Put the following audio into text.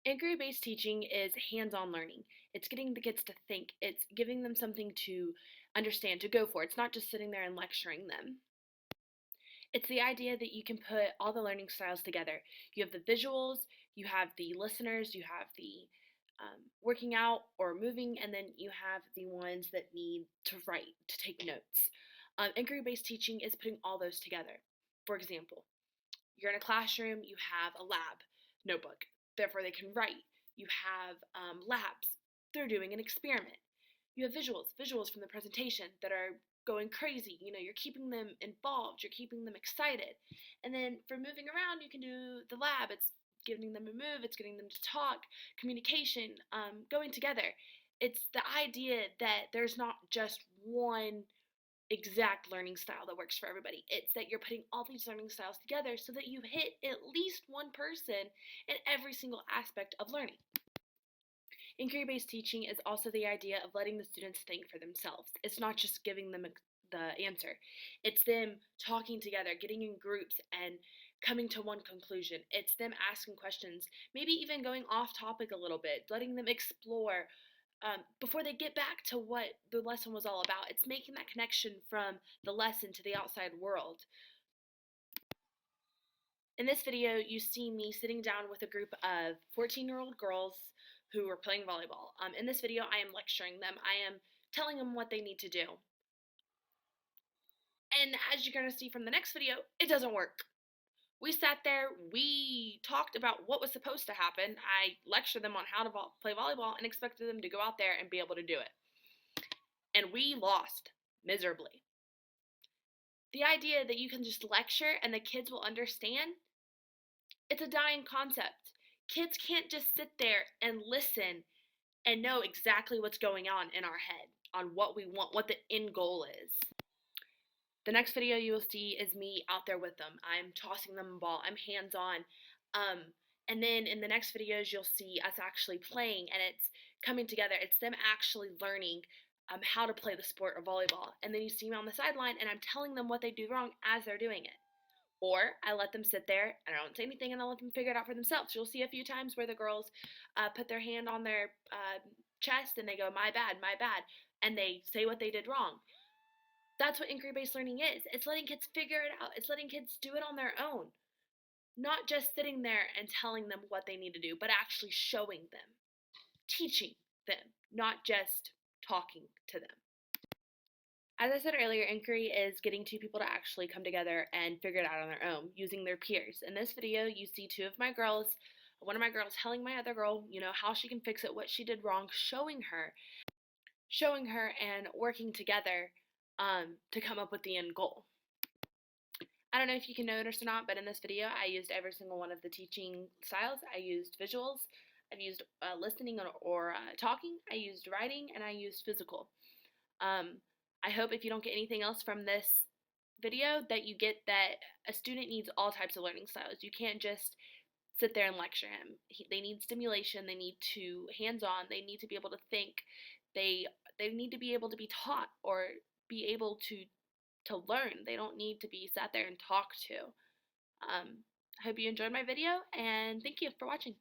Inquiry-based teaching is hands-on learning. It's getting the kids to think. It's giving them something to understand, to go for. It's not just sitting there and lecturing them. It's the idea that you can put all the learning styles together. You have the visuals, you have the listeners, you have the working out or moving, and then you have the ones that need to write, to take notes. Inquiry-based teaching is putting all those together. For example, you're in a classroom, you have a lab notebook, therefore they can write. You have labs, they're doing an experiment. You have visuals from the presentation that are going crazy. You're keeping them involved, you're keeping them excited. And then for moving around, you can do the lab. It's giving them a move, it's getting them to talk, communication, going together. It's the idea that there's not just one exact learning style that works for everybody. It's that you're putting all these learning styles together so that you hit at least one person in every single aspect of learning. Inquiry-based teaching is also the idea of letting the students think for themselves. It's not just giving them the answer. It's them talking together, getting in groups, and coming to one conclusion. It's them asking questions, maybe even going off topic a little bit, letting them explore before they get back to what the lesson was all about. It's making that connection from the lesson to the outside world. In this video, you see me sitting down with a group of 14-year-old girls who are playing volleyball. In this video, I am lecturing them. I am telling them what they need to do. And as you're going to see from the next video, it doesn't work. We sat there, we talked about what was supposed to happen. I lectured them on how to play volleyball and expected them to go out there and be able to do it. And we lost miserably. The idea that you can just lecture and the kids will understand, it's a dying concept. Kids can't just sit there and listen and know exactly what's going on in our head, on what we want, what the end goal is. The next video you will see is me out there with them. I'm tossing them a ball. I'm hands-on. And then in the next videos, you'll see us actually playing, and it's coming together. It's them actually learning how to play the sport of volleyball. And then you see me on the sideline, and I'm telling them what they do wrong as they're doing it. Or I let them sit there, and I don't say anything, and I let them figure it out for themselves. You'll see a few times where the girls put their hand on their chest, and they go, my bad, and they say what they did wrong. That's what inquiry-based learning is. It's letting kids figure it out. It's letting kids do it on their own. Not just sitting there and telling them what they need to do, but actually showing them, teaching them, not just talking to them. As I said earlier, inquiry is getting two people to actually come together and figure it out on their own, using their peers. In this video, you see two of my girls, one of my girls telling my other girl, how she can fix it, what she did wrong, showing her and working together to come up with the end goal. I don't know if you can notice or not, but in this video, I used every single one of the teaching styles. I used visuals, I've used listening or talking, I used writing, and I used physical. I hope if you don't get anything else from this video that you get that a student needs all types of learning styles. You can't just sit there and lecture him. They need stimulation, they need to hands-on, they need to be able to think, they need to be able to be taught or be able to learn. They don't need to be sat there and talked to. I hope you enjoyed my video, and thank you for watching.